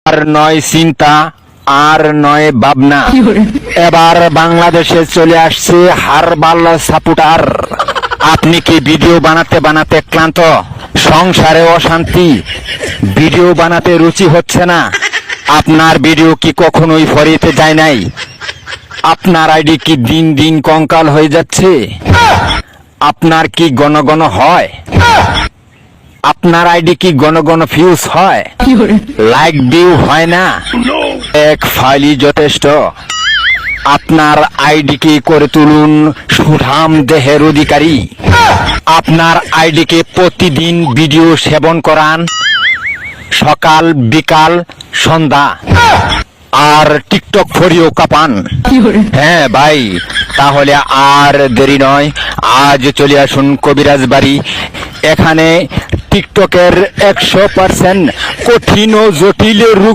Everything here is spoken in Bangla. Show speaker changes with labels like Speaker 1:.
Speaker 1: আর নয় চিন্তা, আর নয় ভাবনা, এবার বাংলাদেশে চলে আসছে হারবাল সাপোর্টার। আপনি কি ভিডিও বানাতে বানাতে ক্লান্ত, সংসারে অশান্তি, ভিডিও বানাতে রুচি হচ্ছে না? আপনার ভিডিও কি কখনোই ফরিতে যায় নাই? আপনার আইডি কি দিন দিন কঙ্কাল হয়ে যাচ্ছে? আপনার কি ঘন ঘন হয়? আপনার আইডি কি ঘন ঘন ফিউজ হয়? লাইক ভিউ হয় না? এক ফাইলই যথেষ্ট। আপনার আইডিকে করে তুলুন সুঠাম দেহের অধিকারী। আপনার আইডিকে প্রতিদিন ভিডিও সেবন করান, সকাল বিকাল সন্ধ্যা, আর টিকটক ফরিও কাপান। হ্যাঁ ভাই, তাহলে আর দেরি নয়, আজ চলে আসুন কবিরাজ বাড়ি। এখানে টিকটকের 100% কঠিন ও জটিল রোগ